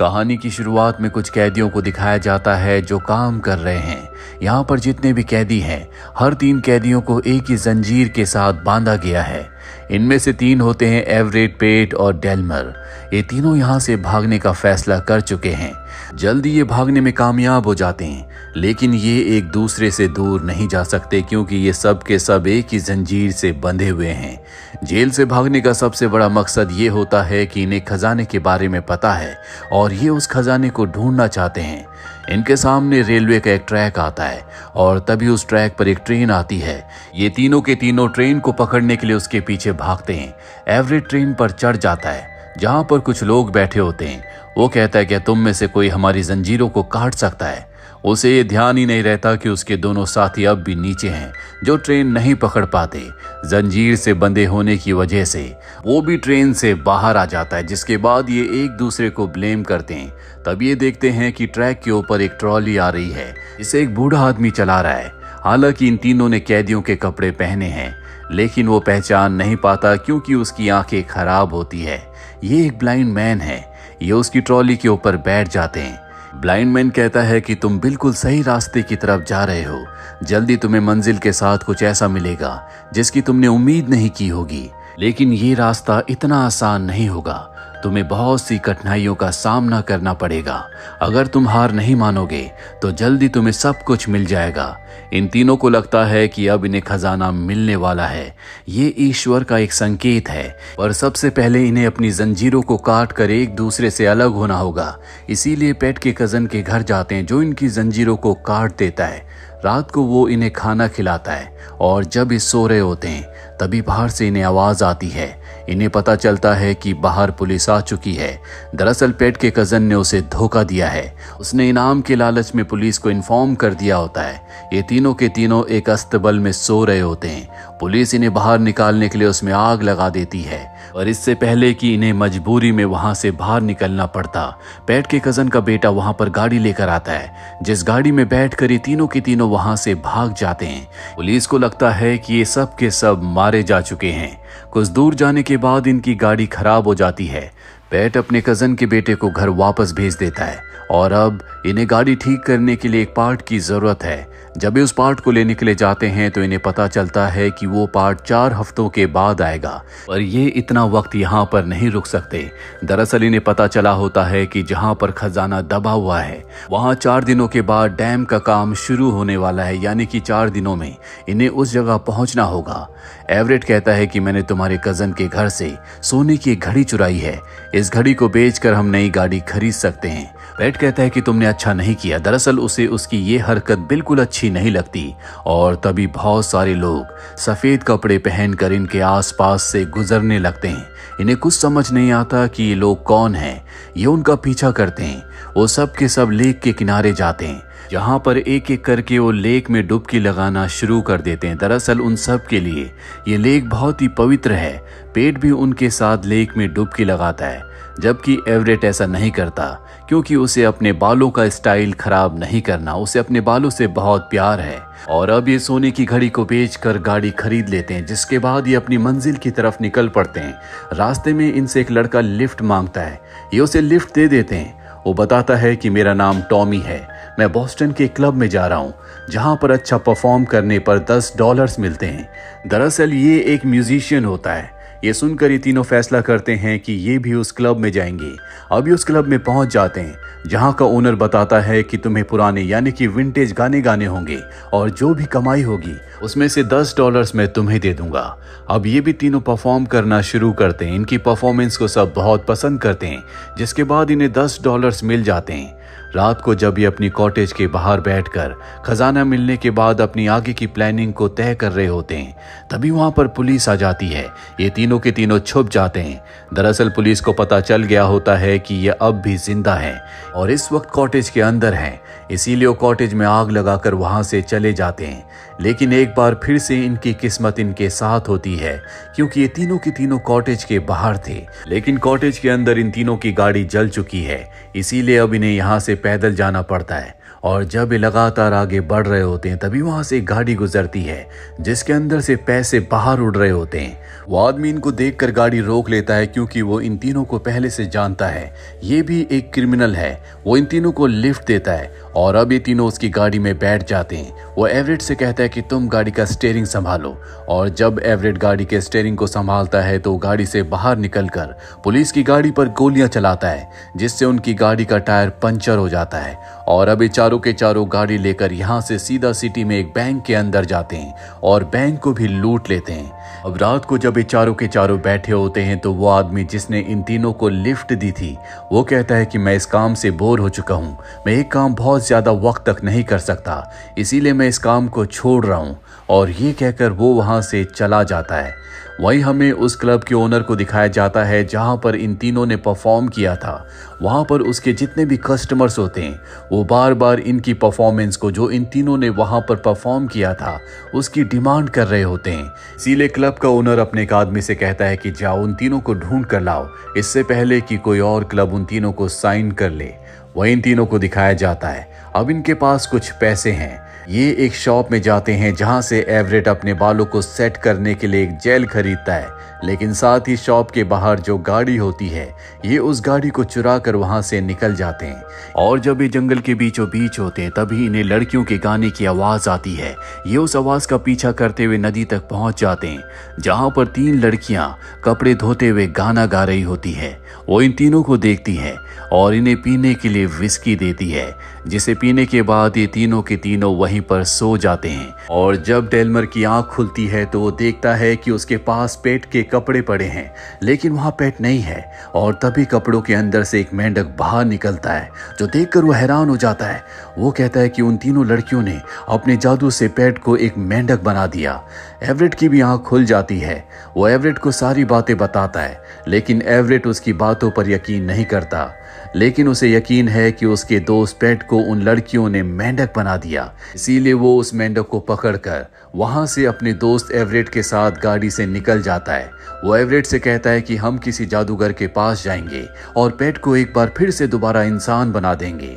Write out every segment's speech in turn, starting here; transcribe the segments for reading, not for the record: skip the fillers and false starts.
कहानी की शुरुआत में कुछ कैदियों को दिखाया जाता है जो काम कर रहे हैं। यहाँ पर जितने भी कैदी हैं, हर 3 कैदियों को एक ही जंजीर के साथ बांधा गया है। इनमें से 3 होते हैं एवरेट, पेट और डेल्मर। ये तीनों यहाँ से भागने का फैसला कर चुके हैं। जल्दी ये भागने में कामयाब हो जाते हैं, लेकिन ये एक दूसरे से दूर नहीं जा सकते क्योंकि ये सब के सब एक ही जंजीर से बंधे हुए हैं। जेल से भागने का सबसे बड़ा मकसद ये होता है कि इन्हें खजाने के बारे में पता है और ये उस खजाने को ढूंढना चाहते हैं। इनके सामने रेलवे का एक ट्रैक आता है और तभी उस ट्रैक पर एक ट्रेन आती है। ये तीनों के तीनों ट्रेन को पकड़ने के लिए उसके पीछे भागते हैं। एवरेट ट्रेन पर चढ़ जाता है जहां पर कुछ लोग बैठे होते हैं। वो कहता है कि तुम में से कोई हमारी जंजीरों को काट सकता है। उसे ये ध्यान ही नहीं रहता कि उसके दोनों साथी अब भी नीचे हैं जो ट्रेन नहीं पकड़ पाते। जंजीर से बंधे होने की वजह से वो भी ट्रेन से बाहर आ जाता है, जिसके बाद ये एक दूसरे को ब्लेम करते हैं। तब ये देखते हैं कि ट्रैक के ऊपर एक ट्रॉली आ रही है जिसे एक बूढ़ा आदमी चला रहा है। हालांकि इन तीनों ने कैदियों के कपड़े पहने हैं, लेकिन वो पहचान नहीं पाता क्योंकि उसकी आंखें खराब होती है। ये एक ब्लाइंड मैन है। ये उसकी ट्रॉली के ऊपर बैठ जाते हैं। ब्लाइंड मैन कहता है कि तुम बिल्कुल सही रास्ते की तरफ जा रहे हो। जल्दी तुम्हें मंजिल के साथ कुछ ऐसा मिलेगा जिसकी तुमने उम्मीद नहीं की होगी, लेकिन ये रास्ता इतना आसान नहीं होगा। तुम्हें बहुत सी कठिनाइयों का सामना करना पड़ेगा। अगर तुम हार नहीं मानोगे तो जल्दी तुम्हें सब कुछ मिल जाएगा। इन तीनों को लगता है कि अब इन्हें खजाना मिलने वाला है। ये ईश्वर का एक संकेत है, पर सबसे पहले इन्हें अपनी जंजीरों को काट कर एक दूसरे से अलग होना होगा। इसीलिए पेट के कजन के घर जाते हैं जो इनकी जंजीरों को काट देता है। रात को वो इन्हें खाना खिलाता है और जब ये सो रहे होते हैं तभी बाहर से इन्हें आवाज आती है। इन्हें पता चलता है कि बाहर पुलिस आ चुकी है। दरअसल पेट के कजन ने उसे धोखा दिया है। उसने इनाम के लालच में पुलिस को इन्फॉर्म कर दिया होता है। ये तीनों के तीनों एक अस्तबल में सो रहे होते हैं। पुलिस इन्हें बाहर निकालने के लिए उसमें आग लगा देती है, और इससे पहले कि इन्हें मजबूरी में वहां से बाहर निकलना पड़ता, पेट के कजन का बेटा वहां पर गाड़ी लेकर आता है, जिस गाड़ी में बैठकर ये तीनों के तीनों वहां से भाग जाते हैं। पुलिस को लगता है कि ये सब के सब मारे जा चुके हैं। कुछ दूर जाने के बाद इनकी गाड़ी खराब हो जाती है। पेट अपने कजन के बेटे को घर वापस भेज देता है और अब इन्हें गाड़ी ठीक करने के लिए एक पार्ट की जरूरत है। जब ये उस पार्ट को लेने के लिए जाते हैं तो इन्हें पता चलता है कि वो पार्ट 4 हफ्तों के बाद आएगा, पर ये इतना वक्त यहाँ पर नहीं रुक सकते। दरअसल इन्हें पता चला होता है कि जहाँ पर खजाना दबा हुआ है वहाँ 4 दिनों के बाद डैम का काम शुरू होने वाला है, यानी कि 4 दिनों में इन्हें उस जगह पहुँचना होगा। एवरेट कहता है कि मैंने तुम्हारे कजन के घर से सोने की एक घड़ी चुराई है। इस घड़ी को बेचकर हम नई गाड़ी खरीद सकते हैं। पेट कहता है कि तुमने अच्छा नहीं किया। दरअसल उसे उसकी ये हरकत बिल्कुल अच्छी नहीं लगती, और तभी बहुत सारे लोग सफेद कपड़े पहनकर इनके आसपास से गुजरने लगते हैं। इन्हें कुछ समझ नहीं आता कि ये लोग कौन हैं। ये उनका पीछा करते हैं। वो सब के सब लेक के किनारे जाते हैं जहां पर एक एक करके वो लेक में डुबकी लगाना शुरू कर देते हैं। दरअसल उन सब के लिए ये लेक बहुत ही पवित्र है। पेट भी उनके साथ लेक में डुबकी लगाता है, जबकि एवरेट ऐसा नहीं करता क्योंकि उसे अपने बालों का स्टाइल खराब नहीं करना। उसे अपने बालों से बहुत प्यार है। और अब ये सोने की घड़ी को बेचकर गाड़ी खरीद लेते हैं, जिसके बाद ये अपनी मंजिल की तरफ निकल पड़ते हैं। रास्ते में इनसे एक लड़का लिफ्ट मांगता है। ये उसे लिफ्ट दे देते हैं। वो बताता है कि मेरा नाम टॉमी है, मैं बोस्टन के क्लब में जा रहा हूँ जहाँ पर अच्छा परफॉर्म करने पर $10 मिलते हैं। दरअसल ये एक म्यूजिशियन होता है। ये सुनकर ये तीनों फैसला करते हैं कि ये भी उस क्लब में जाएंगे। अभी उस क्लब में पहुंच जाते हैं जहां का ओनर बताता है कि तुम्हें पुराने यानी कि विंटेज गाने गाने होंगे और जो भी कमाई होगी उसमें से $10 मैं तुम्हें दे दूंगा। अब ये भी तीनों परफॉर्म करना शुरू करते हैं। इनकी परफॉर्मेंस को सब बहुत पसंद करते हैं, जिसके बाद इन्हें $10 मिल जाते हैं। रात को जब ये अपनी कॉटेज के बाहर बैठकर खजाना मिलने के बाद अपनी आगे की प्लानिंग को तय कर रहे होते हैं, तभी वहां पर पुलिस आ जाती है। ये तीनों के तीनों छुप जाते हैं। दरअसल पुलिस को पता चल गया होता है कि ये अब भी जिंदा है और इस वक्त कॉटेज के अंदर हैं, इसीलिए वो कॉटेज में आग लगाकर वहां से चले जाते हैं। लेकिन एक बार फिर से इनकी किस्मत इनके साथ होती है, क्योंकि ये तीनों के तीनों कॉटेज के बाहर थे, लेकिन कॉटेज के अंदर इन तीनों की गाड़ी जल चुकी है। इसीलिए अब इन्हें यहाँ से पैदल जाना पड़ता है और जब ये लगातार आगे बढ़ रहे होते हैं तभी वहां से एक गाड़ी गुजरती है जिसके अंदर से पैसे बाहर उड़ रहे होते हैं। वो आदमी इनको देखकर गाड़ी रोक लेता है क्योंकि वो इन तीनों को पहले से जानता है, ये भी एक क्रिमिनल है। वो इन तीनों को लिफ्ट देता है और अब ये तीनों उसकी गाड़ी में बैठ जाते हैं। वो एवरेट से कहता है कि तुम गाड़ी का स्टीयरिंग संभालो, और जब एवरेट गाड़ी के स्टीयरिंग को संभालता है तो गाड़ी से बाहर निकलकर पुलिस की गाड़ी पर गोलियां चलाता है जिससे उनकी गाड़ी का टायर पंचर हो जाता है। और अब ये चारों के चारों गाड़ी लेकर यहाँ से सीधा सिटी में एक बैंक के अंदर जाते हैं और बैंक को भी लूट लेते हैं। अब रात को जब ये चारों के चारों बैठे होते हैं तो वो आदमी जिसने इन तीनों को लिफ्ट दी थी वो कहता है कि मैं इस काम से बोर हो चुका हूँ, मैं एक काम बहुत ज्यादा वक्त तक नहीं कर सकता, इसीलिए मैं इस काम को छोड़ रहा हूँ। और ये कहकर वो वहां से चला जाता है। वहीं हमें उस क्लब के ओनर को दिखाया जाता है जहां पर इन तीनों ने परफॉर्म किया था। वहां पर उसके जितने भी कस्टमर्स होते हैं वो बार बार इनकी परफॉर्मेंस को, जो इन तीनों ने वहां पर परफॉर्म किया था, उसकी डिमांड कर रहे होते हैं। इसीलिए क्लब का ओनर अपने एक आदमी से कहता है कि जाओ उन तीनों को ढूंढ कर लाओ, इससे पहले कि कोई और क्लब उन तीनों को साइन कर ले। वहीं इन तीनों को दिखाया जाता है अब इनके पास कुछ पैसे हैं। ये एक शॉप में जाते हैं जहां से एवरेट अपने बालों को सेट करने के लिए एक जेल खरीदता है, लेकिन साथ ही शॉप के बाहर जो गाड़ी होती है ये उस गाड़ी को चुरा कर वहां से निकल जाते हैं। और जब ये जंगल के बीचों बीच होते हैं तभी इन्हें लड़कियों के गाने की आवाज आती है। ये उस आवाज का पीछा करते हुए नदी तक पहुंच जाते हैं जहां पर 3 लड़कियां कपड़े धोते हुए गाना गा रही होती है। वो इन तीनों को देखती है और इन्हें पीने के लिए विस्की देती है, जिसे पीने के बाद ये तीनों के तीनों वहीं पर सो जाते हैं। और जब डेल्मर की आंख खुलती है तो वो देखता है कि उसके पास पेट के कपड़े पड़े हैं, लेकिन वहां पेट नहीं है। और तभी कपड़ों के अंदर से एक मेंढक बाहर निकलता है जो देखकर वो हैरान हो जाता है। वो कहता है कि उन तीनों लड़कियों ने अपने जादू से पेट को एक मेंढक बना दिया। एवरेट की भी आंख खुल जाती है। वो एवरेट को सारी बातें बताता है, लेकिन एवरेट उसकी बातों पर यकीन नहीं करता। लेकिन उसे यकीन है कि उसके दोस्त पेट को उन लड़कियों ने मेंढक बना दिया। इसीलिए वो उस मेंढक को पकड़कर वहां से अपने दोस्त एवरेट के साथ गाड़ी से निकल जाता है। वो एवरेट से कहता है कि हम किसी जादूगर के पास जाएंगे और पेट को एक बार फिर से दोबारा इंसान बना देंगे।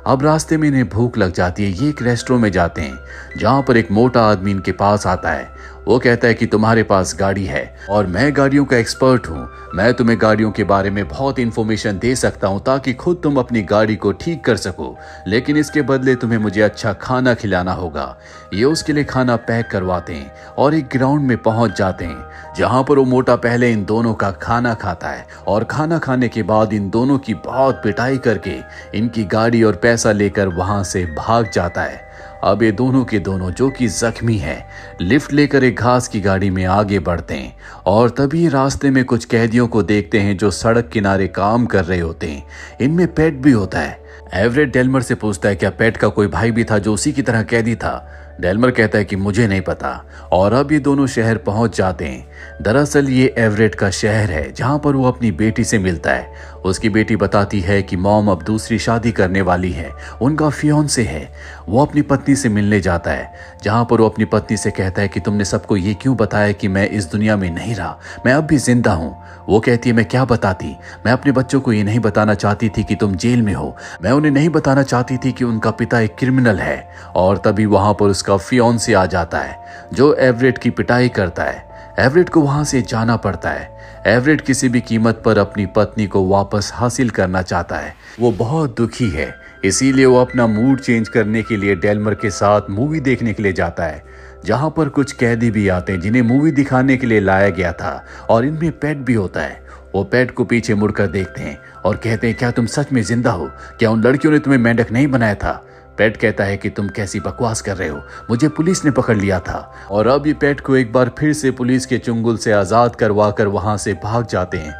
अब रास्ते में इन्हें भूख लग जाती है। ये एक रेस्टोरेंट में जाते हैं जहां पर एक मोटा आदमी इनके पास आता है। वो कहता है कि तुम्हारे पास गाड़ी है और मैं गाड़ियों का एक्सपर्ट हूँ, मैं तुम्हें गाड़ियों के बारे में बहुत इंफॉर्मेशन दे सकता हूँ ताकि खुद तुम अपनी गाड़ी को ठीक कर सको, लेकिन इसके बदले तुम्हें मुझे अच्छा खाना खिलाना होगा। ये उसके लिए खाना पैक करवाते हैं और एक ग्राउंड में पहुंच जाते हैं जहां पर वो मोटा पहले इन दोनों का खाना खाता है और खाना खाने के बाद इन दोनों की बहुत पिटाई करके इनकी गाड़ी और पैसा लेकर वहां से भाग जाता है। अब ये दोनों के दोनों जो कि जख्मी है लिफ्ट लेकर एक घास की गाड़ी में आगे बढ़ते हैं और तभी रास्ते में कुछ कैदियों को देखते हैं जो सड़क किनारे काम कर रहे होते हैं। इनमें पेट भी होता है। एवरेट डेल्मर से पूछता है क्या पेट का कोई भाई भी था जो उसी की तरह कैदी था। डेल्मर कहता है कि मुझे नहीं पता। और अब ये दोनों शहर पहुंच जाते हैं। दरअसल ये एवरेट का शहर है जहां पर वो अपनी बेटी से मिलता है। उसकी बेटी बताती है कि मॉम अब दूसरी शादी करने वाली है, उनका फियांसे है। वो अपनी पत्नी से मिलने जाता है जहां पर वो अपनी पत्नी से कहता है कि तुमने सबको ये क्यों बताया कि मैं इस दुनिया में नहीं रहा, मैं अब भी जिंदा हूँ। वो कहती है मैं क्या बताती, मैं अपने बच्चों को ये नहीं बताना चाहती थी कि तुम जेल में हो, मैं उन्हें नहीं बताना चाहती थी कि उनका पिता एक क्रिमिनल है। और तभी वहां पर उसका फियांसे आ जाता है जो एवरेट की पिटाई करता है। एवरेट को वहां से जाना पड़ता है। एवरेट किसी भी कीमत पर अपनी पत्नी को वापस हासिल करना चाहता है। वो बहुत दुखी है, इसीलिए वो अपना मूड चेंज करने के लिए डेल्मर के साथ मूवी देखने के लिए जाता है जहां पर कुछ कैदी भी आते हैं जिन्हें मूवी दिखाने के लिए लाया गया था और इनमें पेट भी होता है। वो पेट को पीछे मुड़कर देखते हैं और कहते हैं क्या तुम सच में जिंदा हो, क्या उन लड़कियों ने तुम्हें मेंढक नहीं बनाया था। पेट कहता है कि तुम कैसी बकवास कर रहे हो, मुझे पुलिस ने पकड़ लिया था। और अब ये पेट को एक बार फिर से पुलिस के चुंगल से आजाद करवा कर वहां से भाग जाते हैं।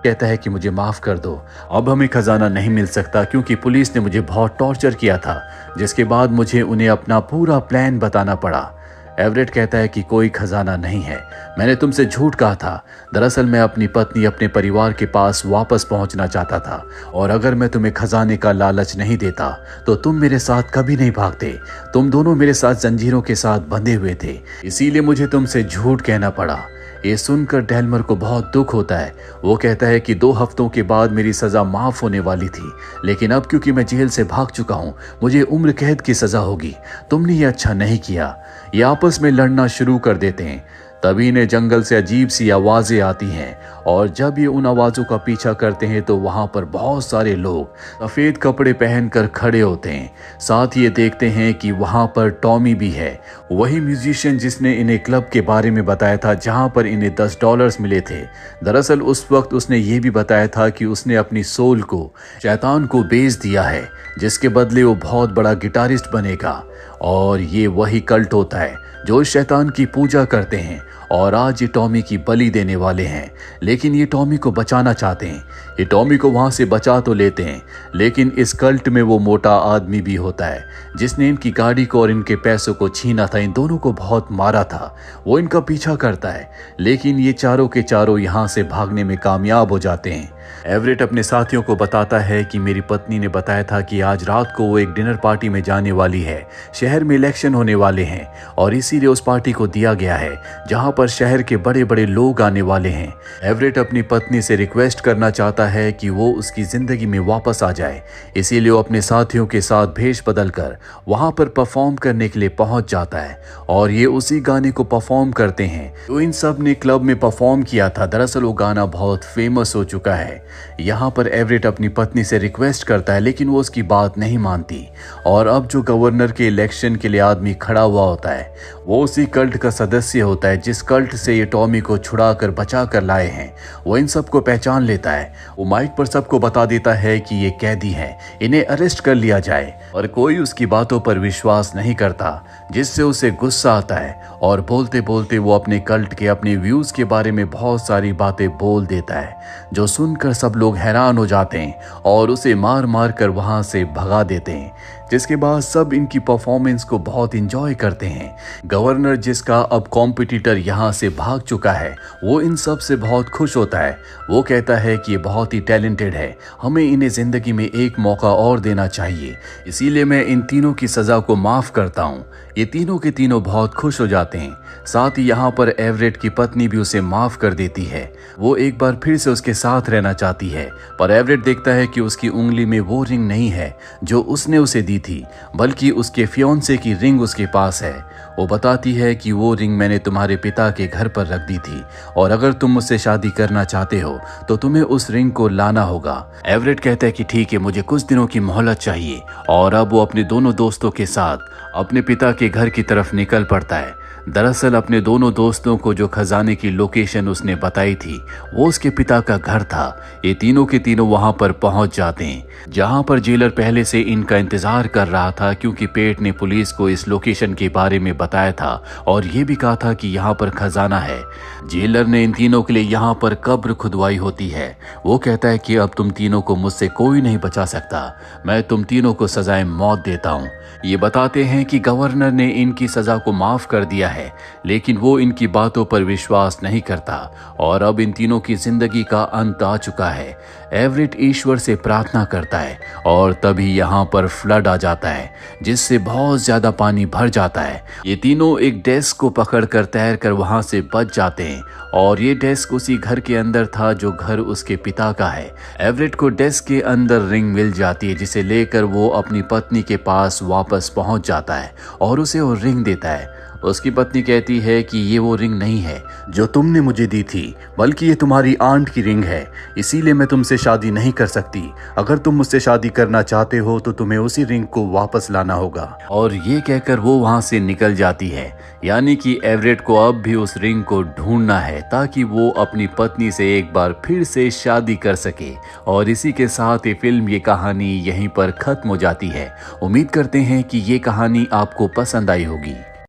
कहता है कि मुझे माफ कर दो, अब हमें खजाना नहीं मिल सकता क्योंकि पुलिस ने मुझे बहुत टॉर्चर किया था, जिसके बाद मुझे उन्हें अपना पूरा प्लान बताना पड़ा। एवरेट कहता है कि कोई खजाना नहीं है, मैंने तुमसे झूठ कहा था। दरअसल मैं अपनी पत्नी अपने परिवार के पास वापस पहुंचना चाहता था और अगर मैं तुम्हें खजाने का लालच नहीं देता तो तुम मेरे साथ कभी नहीं भागते। तुम दोनों मेरे साथ जंजीरों के साथ बंधे हुए थे, इसीलिए मुझे तुमसे झूठ कहना पड़ा। ये सुनकर डेल्मर को बहुत दुख होता है। वो कहता है कि 2 हफ्तों के बाद मेरी सज़ा माफ़ होने वाली थी, लेकिन अब क्योंकि मैं जेल से भाग चुका हूँ मुझे उम्र कैद की सज़ा होगी। तुमने ये अच्छा नहीं किया। ये आपस में लड़ना शुरू कर देते हैं। तभी इन्हें जंगल से अजीब सी आवाज़ें आती हैं और जब ये उन आवाज़ों का पीछा करते हैं तो वहाँ पर बहुत सारे लोग सफ़ेद कपड़े पहनकर खड़े होते हैं। साथ ही ये देखते हैं कि वहाँ पर टॉमी भी है, वही म्यूजिशियन जिसने इन्हें क्लब के बारे में बताया था जहाँ पर इन्हें $10 मिले थे। दरअसल उस वक्त उसने ये भी बताया था कि उसने अपनी सोल को शैतान को बेच दिया है, जिसके बदले वो बहुत बड़ा गिटारिस्ट बनेगा। और ये वही कल्ट होता है जो शैतान की पूजा करते हैं और आज ये टॉमी की बलि देने वाले हैं। लेकिन ये टॉमी को बचाना चाहते हैं। ये टॉमी को वहां से बचा तो लेते हैं, लेकिन इस कल्ट में वो मोटा आदमी भी होता है जिसने इनकी गाड़ी को और इनके पैसों को छीना था, इन दोनों को बहुत मारा था। वो इनका पीछा करता है, लेकिन ये चारों के चारों यहाँ से भागने में कामयाब हो जाते हैं। एवरेट अपने साथियों को बताता है कि मेरी पत्नी ने बताया था कि आज रात को वो एक डिनर पार्टी में जाने वाली है। शहर में इलेक्शन होने वाले हैं और इसीलिए उस पार्टी को दिया गया है जहां पर शहर के बड़े बड़े लोग आने वाले हैं। एवरेट अपनी पत्नी से रिक्वेस्ट करना चाहता है कि वो उसकी जिंदगी में वापस आ जाए, इसीलिए वो अपने साथियों के साथ भेष बदल कर वहां पर परफॉर्म करने के लिए पहुंच जाता है और ये उसी गाने को परफॉर्म करते हैं जो इन सब ने क्लब में परफॉर्म किया था। दरअसल वो गाना बहुत फेमस हो चुका है। यहाँ पर एवरेट अपनी पत्नी से रिक्वेस्ट करता है, लेकिन वो उसकी बात नहीं मानती और अब जो गवर्नर के इलेक्शन के लिए आदमी खड़ा हुआ होता है वो उसी कल्ट का सदस्य होता है जिस कल्ट से ये टॉमी को छुड़ा कर बचा कर लाए हैं। वो इन सबको पहचान लेता है। वो माइक पर सबको बता देता है कि ये कैदी हैं, इन्हें अरेस्ट कर लिया जाए, और कोई उसकी बातों पर विश्वास नहीं करता, जिससे उसे गुस्सा आता है और बोलते बोलते वो अपने कल्ट के अपने व्यूज के बारे में बहुत सारी बातें बोल देता है, जो सुनकर सब लोग हैरान हो जाते हैं और उसे मार मार कर वहां से भगा देते हैं। जिसके बाद सब इनकी परफॉर्मेंस को बहुत इंजॉय करते हैं। गवर्नर, जिसका अब कॉम्पिटिटर यहाँ से भाग चुका है, वो इन सब से बहुत खुश होता है। वो कहता है कि ये बहुत ही टैलेंटेड है, हमें इन्हें जिंदगी में एक मौका और देना चाहिए, इसीलिए मैं इन तीनों की सजा को माफ करता हूँ। ये तीनों के तीनों बहुत खुश हो जाते हैं। साथ ही यहाँ पर एवरेट की पत्नी भी उसे माफ कर देती है। वो एक बार फिर से उसके साथ रहना चाहती है, पर एवरेट देखता है कि उसकी उंगली में वो रिंग नहीं है जो उसने उसे दी थी, बल्कि उसके फियोंसे की रिंग उसके पास है। वो बताती है कि वो रिंग मैंने तुम्हारे पिता के घर पर रख दी थी और अगर तुम मुझसे शादी करना चाहते हो तो तुम्हें उस रिंग को लाना होगा। एवरेट कहता है कि ठीक है, मुझे कुछ दिनों की मोहलत चाहिए, और अब वो अपने दोनों दोस्तों के साथ अपने पिता के घर की तरफ निकल पड़ता है। दरअसल अपने दोनों दोस्तों को जो खजाने की लोकेशन उसने बताई थी वो उसके पिता का घर था। ये तीनों के तीनों वहां पर पहुंच जाते हैं जहां पर जेलर पहले से इनका इंतजार कर रहा था, क्योंकि पेट ने पुलिस को इस लोकेशन के बारे में बताया था और ये भी कहा था कि यहाँ पर खजाना है। जेलर ने इन तीनों के लिए यहाँ पर कब्र खुदवाई होती है। वो कहता है कि अब तुम तीनों को मुझसे कोई नहीं बचा सकता, मैं तुम तीनों को सजाए मौत देता हूँ। ये बताते हैं कि गवर्नर ने इनकी सजा को माफ कर दिया है, लेकिन वो इनकी बातों पर विश्वास नहीं करता और अब इन तीनों की जिंदगी का अंत आ चुका है। एवरेट ईश्वर से प्रार्थना करता है और तभी यहाँ पर फ्लड आ जाता है, जिससे बहुत ज्यादा पानी भर जाता है। ये तीनों एक डेस्क को पकड़कर तैर कर वहां से बच जाते हैं और ये डेस्क उसी घर के अंदर था जो घर उसके पिता का है। एवरेट को डेस्क के अंदर रिंग मिल जाती है, जिसे लेकर वो अपनी पत्नी के पास वापस पहुंच जाता है और उसे वो रिंग देता है। उसकी पत्नी कहती है कि ये वो रिंग नहीं है जो तुमने मुझे दी थी, बल्कि ये तुम्हारी आंट की रिंग है, इसीलिए मैं तुमसे शादी नहीं कर सकती। अगर तुम मुझसे शादी करना चाहते हो तो तुम्हें उसी रिंग को वापस लाना होगा। और ये कहकर वो वहां से निकल जाती है। यानी कि एवरेट को अब भी उस रिंग को ढूंढना है ताकि वो अपनी पत्नी से एक बार फिर से शादी कर सके। और इसी के साथ ये फिल्म, ये कहानी यहीं पर खत्म हो जाती है। उम्मीद करते हैं कि ये कहानी आपको पसंद आई होगी।